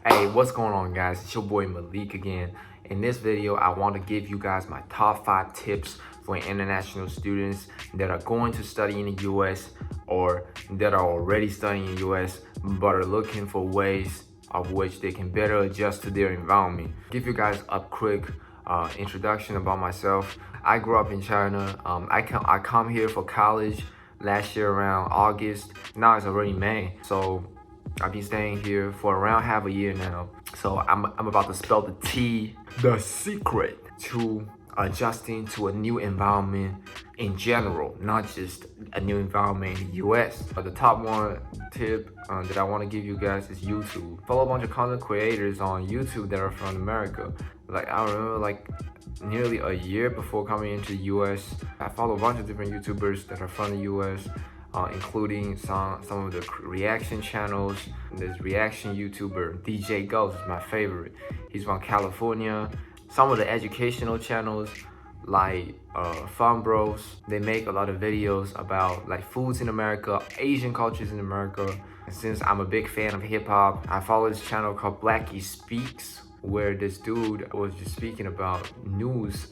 Hey, what's going on, guys? It's your boy Malik again. In this video, I want to give you guys my top 5 tips for international students that are going to study in the US or that are already studying in the US but are looking for ways of which they can better adjust to their environment. Give you guys a quick introduction about myself. I grew up in China. I come here for college last year around August. Now it's already May, so I've been staying here for around half a year now. So I'm about to spell the T, the secret to adjusting to a new environment in general, not just a new environment in the US. The top one tip that I want to give you guys is YouTube. Follow a bunch of content creators on YouTube that are from America. Like I remember nearly a year before coming into the US, I follow a bunch of different YouTubers that are from the US. Including some of the reaction channels. This reaction YouTuber, DJ Ghost, is my favorite. He's from California. Some of the educational channels like Fun Bros, they make a lot of videos about like foods in America, Asian cultures in America. And since I'm a big fan of hip hop, I follow this channel called Blackie Speaks, where this dude was just speaking about news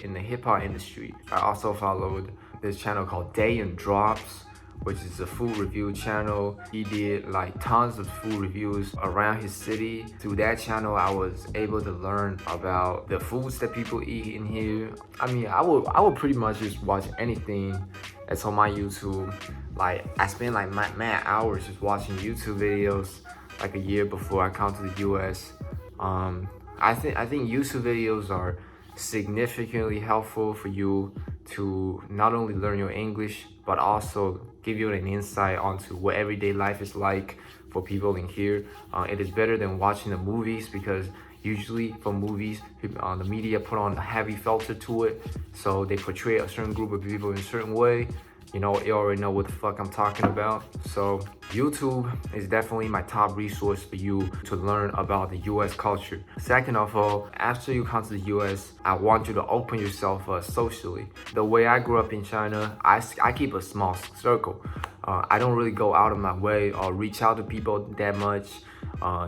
in the hip hop industry. I also followed this channel called Day and Drops, which is a food review channel. He did like tons of food reviews around his city. Through that channel, I was able to learn about the foods that people eat in here. I mean, I would pretty much just watch anything that's on my YouTube. Like I spent like mad hours just watching YouTube videos like a year before I come to the US. I think YouTube videos are significantly helpful for you to not only learn your English but also give you an insight onto what everyday life is like for people in here. It is better than watching the movies because usually for movies, the media put on a heavy filter to it, so they portray a certain group of people in a certain way. You already know what the fuck I'm talking about. So YouTube is definitely my top resource for you to learn about the US culture. Second of all, after you come to the US, I want you to open yourself up socially. The way I grew up in China, I keep a small circle. I don't really go out of my way or reach out to people that much.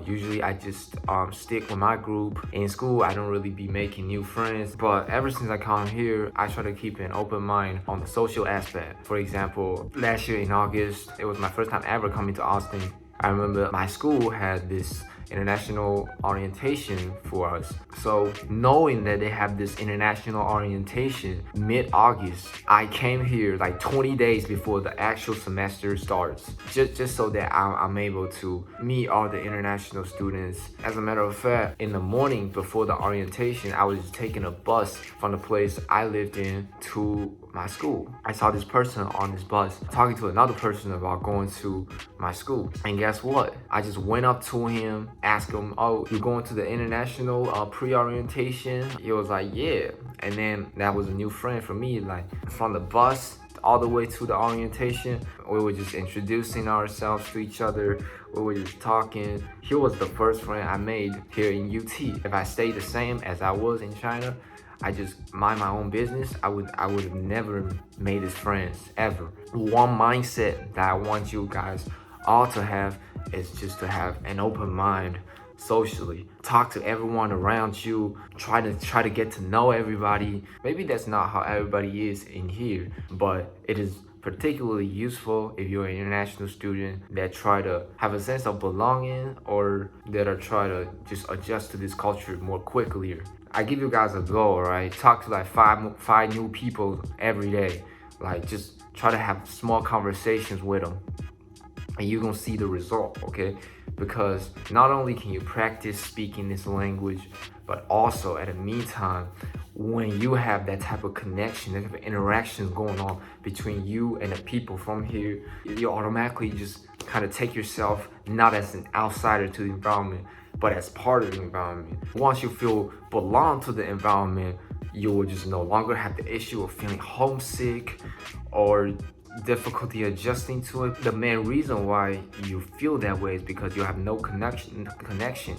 Usually I just stick with my group. In school, I don't really be making new friends, but ever since I come here, I try to keep an open mind on the social aspect. For example, last year in August, it was my first time ever coming to Austin. I remember my school had this international orientation for us. So knowing that they have this international orientation mid-August, I came here like 20 days before the actual semester starts, just so that I'm able to meet all the international students. As a matter of fact, in the morning before the orientation, I was taking a bus from the place I lived in to my school. I saw this person on this bus talking to another person about going to my school. And guess what? I just went up to him, asked him, "Oh, you going to the international pre-orientation?" He was like, "Yeah." And then that was a new friend for me. Like from the bus all the way to the orientation, we were just introducing ourselves to each other. We were just talking. He was the first friend I made here in UT. If I stayed the same as I was in China, I just mind my own business, I would have never made his friends, ever. One mindset that I want you guys all to have is just to have an open mind socially. Talk to everyone around you. Try to get to know everybody. Maybe that's not how everybody is in here, but it is particularly useful if you're an international student that try to have a sense of belonging or that are try to just adjust to this culture more quickly. I give you guys a goal, right? Talk to like five new people every day. Like just try to have small conversations with them, and you're gonna see the result, okay? Because not only can you practice speaking this language, but also at the meantime, when you have that type of connection, that type of interactions going on between you and the people from here, you automatically just kind of take yourself not as an outsider to the environment, but as part of the environment. Once you feel belong to the environment, you will just no longer have the issue of feeling homesick or difficulty adjusting to it. The main reason why you feel that way is because you have no connection.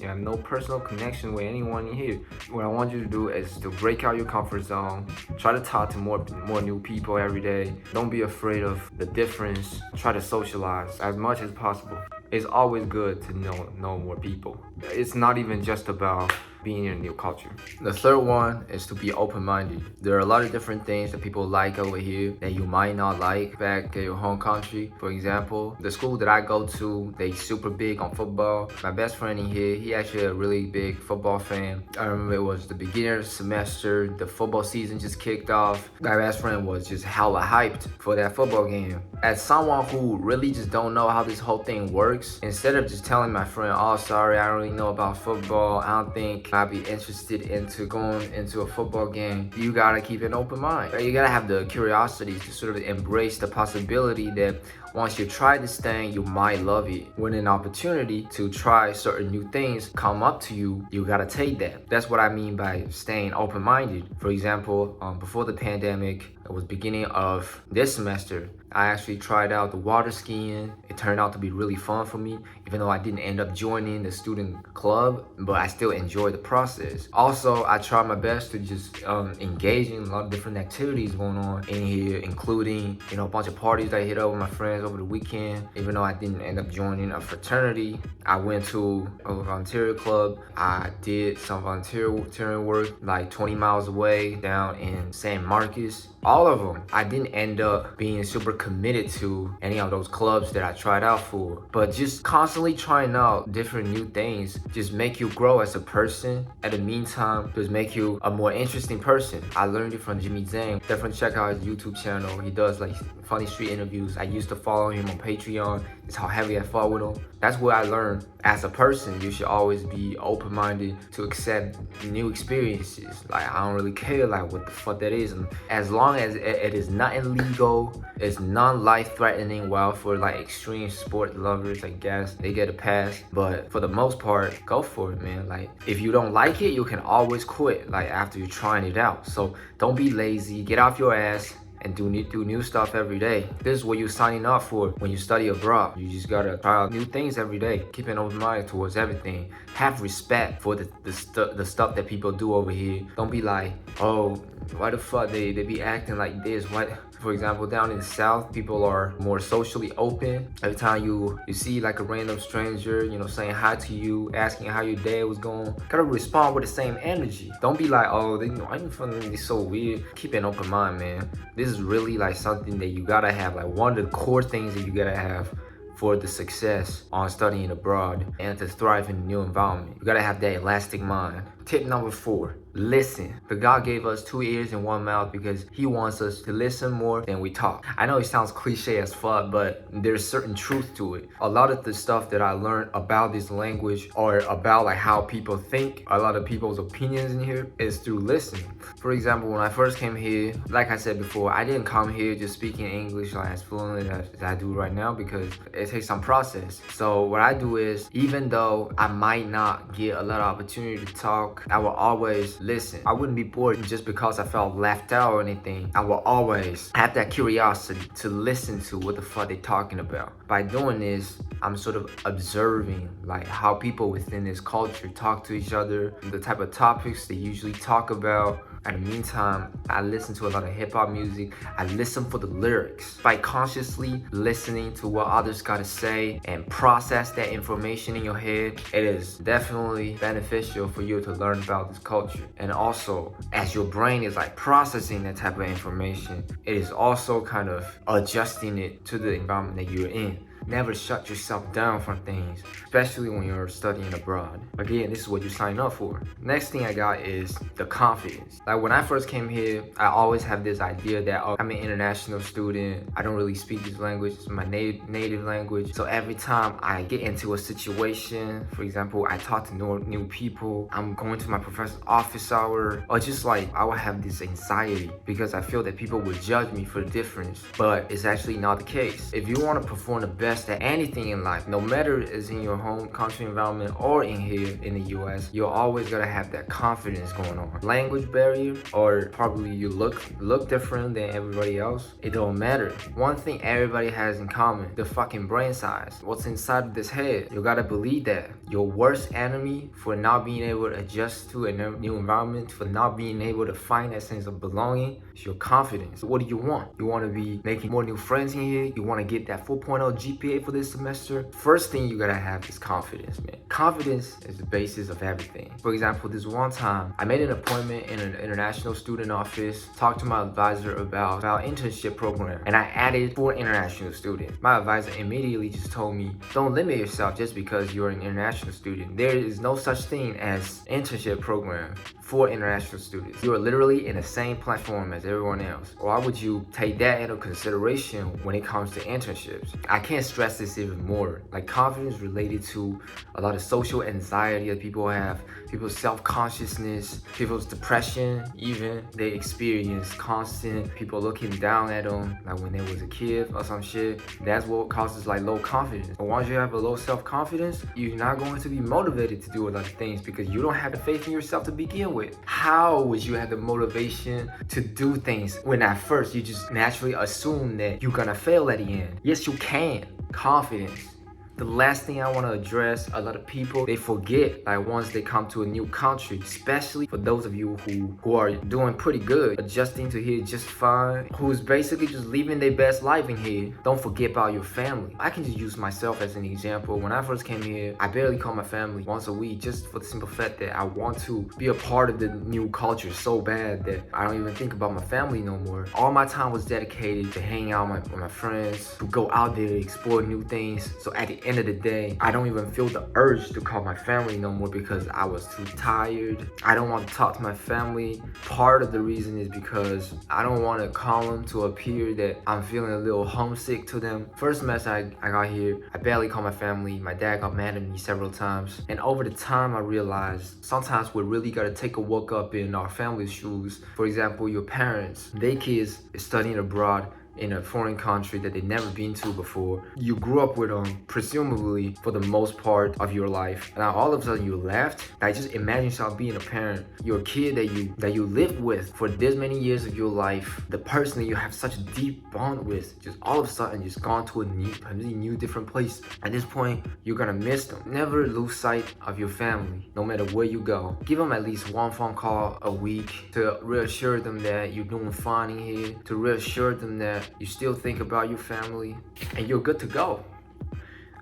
You have no personal connection with anyone in here. What I want you to do is to break out your comfort zone. Try to talk to more new people every day. Don't be afraid of the difference. Try to socialize as much as possible. It's always good to know more people. It's not even just about being in a new culture. The third one is to be open-minded. There are a lot of different things that people like over here that you might not like back in your home country. For example, the school that I go to, they super big on football. My best friend in here, he actually a really big football fan. I remember it was the beginning of the semester, the football season just kicked off. My best friend was just hella hyped for that football game. As someone who really just don't know how this whole thing works, instead of just telling my friend, oh sorry, I don't really know about football, I don't think I'd be interested into going into a football game, you gotta keep an open mind. You gotta have the curiosity to sort of embrace the possibility that once you try this thing, you might love it. When an opportunity to try certain new things come up to you, you gotta take that. That's what I mean by staying open-minded. For example, before the pandemic, it was beginning of this semester, I actually tried out the water skiing. It turned out to be really fun for me, even though I didn't end up joining the student club, but I still enjoyed the process. Also, I tried my best to just engage in a lot of different activities going on in here, including, a bunch of parties that I hit up with my friends over the weekend. Even though I didn't end up joining a fraternity, I went to a volunteer club. I did some volunteering work like 20 miles away down in San Marcos. All of them, I didn't end up being super committed to any of those clubs that I tried out for. But just constantly trying out different new things just make you grow as a person. At the meantime, just make you a more interesting person. I learned it from Zhang. Definitely check out his YouTube channel. He does like funny street interviews. I used to follow him on Patreon. It's how heavy I fall with him. That's what I learned. As a person, you should always be open-minded to accept new experiences. Like, I don't really care like what the fuck that is. And as long as it is not illegal, it's non-life-threatening. Well, for like extreme sport lovers, I guess they get a pass. But for the most part, go for it, man. Like, if you don't like it, you can always quit like after you're trying it out. So don't be lazy. Get off your ass and do new stuff every day. This is what you're signing up for when you study abroad. You just gotta try out new things every day. Keep an open mind towards everything. Have respect for the stuff that people do over here. Don't be like, oh, why the fuck they be acting like this? What? For example, down in the South, people are more socially open. Every time you see like a random stranger, saying hi to you, asking how your day was going, gotta respond with the same energy. Don't be like, oh, why you finding this so weird? Keep an open mind, man. This is really like something that you gotta have. Like one of the core things that you gotta have for the success on studying abroad and to thrive in a new environment. You gotta have that elastic mind. Tip number 4, listen. The God gave us 2 ears and 1 mouth because he wants us to listen more than we talk. I know it sounds cliche as fuck, but there's certain truth to it. A lot of the stuff that I learned about this language or about like how people think, a lot of people's opinions in here is through listening. For example, when I first came here, like I said before, I didn't come here just speaking English like as fluently as I do right now because it takes some process. So what I do is, even though I might not get a lot of opportunity to talk, I will always listen. I wouldn't be bored just because I felt left out or anything. I will always have that curiosity to listen to what the fuck they talking about. By doing this, I'm sort of observing like how people within this culture talk to each other, the type of topics they usually talk about. In the meantime, I listen to a lot of hip-hop music. I listen for the lyrics. By consciously listening to what others gotta say and process that information in your head, it is definitely beneficial for you to learn about this culture. And also, as your brain is like processing that type of information, it is also kind of adjusting it to the environment that you're in. Never shut yourself down from things, especially when you're studying abroad. Again, this is what you sign up for. Next thing I got is the confidence. Like when I first came here, I always have this idea that, oh, I'm an international student. I don't really speak this language. It's my native language. So every time I get into a situation, for example, I talk to new people, I'm going to my professor's office hour, or just like I would have this anxiety because I feel that people would judge me for the difference. But it's actually not the case. If you want to perform the best at anything in life, no matter it's in your home country environment or in here in the US, you're always gonna have that confidence going on. Language barrier, or probably you look different than everybody else, it don't matter. One thing everybody has in common, the fucking brain size. What's inside of this head? You gotta believe that your worst enemy for not being able to adjust to a new environment, for not being able to find that sense of belonging, It's your confidence. What do you want? You want to be making more new friends in here? You want to get that 4.0 GPA for this semester? First thing you gotta have is confidence, man. Confidence is the basis of everything. For example, this one time, I made an appointment in an international student office, talked to my advisor about internship program, and I added 4 international students. My advisor immediately just told me, don't limit yourself just because you're an international student. There is no such thing as internship program for international students. You are literally in the same platform as everyone else. Why would you take that into consideration when it comes to internships? I can't stress this even more. Like, confidence related to a lot of social anxiety that people have, people's self-consciousness, people's depression, even they experience constant people looking down at them, like when they was a kid or some shit. That's what causes like low confidence. But once you have a low self-confidence, you're not going to be motivated to do a lot of things because you don't have the faith in yourself to begin with. How would you have the motivation to do things when at first you just naturally assume that you're gonna fail at the end? Yes, you can. Confidence. The last thing I want to address, a lot of people, they forget, like, once they come to a new country, especially for those of you who are doing pretty good, adjusting to here just fine, who's basically just living their best life in here, don't forget about your family. I can just use myself as an example. When I first came here, I barely call my family once a week, just for the simple fact that I want to be a part of the new culture so bad that I don't even think about my family no more. All my time was dedicated to hang out with my friends, to go out there, explore new things. So at the end of the day, I don't even feel the urge to call my family no more because I was too tired. I don't want to talk to my family. Part of the reason is because I don't want to call them to appear that I'm feeling a little homesick to them. First semester I got here, I barely called my family. My dad got mad at me several times. And over the time, I realized sometimes we really got to take a walk up in our family's shoes. For example, your parents, their kids is studying abroad in a foreign country that they've never been to before. You grew up with them, presumably for the most part of your life. Now all of a sudden you left. Like, just imagine yourself being a parent. Your kid that you lived with for this many years of your life, the person that you have such a deep bond with, just all of a sudden just gone to a new different place. At this point, you're gonna miss them. Never lose sight of your family, no matter where you go. Give them at least one phone call a week to reassure them that you're doing fine in here, to reassure them that you still think about your family, and you're good to go.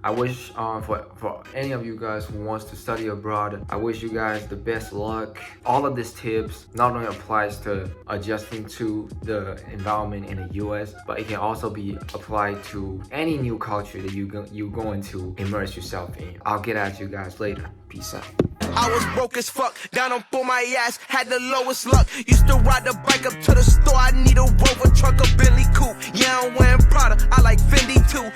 I wish for any of you guys who wants to study abroad, I wish you guys the best luck. All of these tips not only applies to adjusting to the environment in the US, but it can also be applied to any new culture that you're going to immerse yourself in. I'll get at you guys later. Peace out. I was broke as fuck, down on for my ass, had the lowest luck. Used to ride the bike up to the store, I need a Rover truck, a Bentley coupe. Yeah, I'm wearing Prada, I like Fendi too.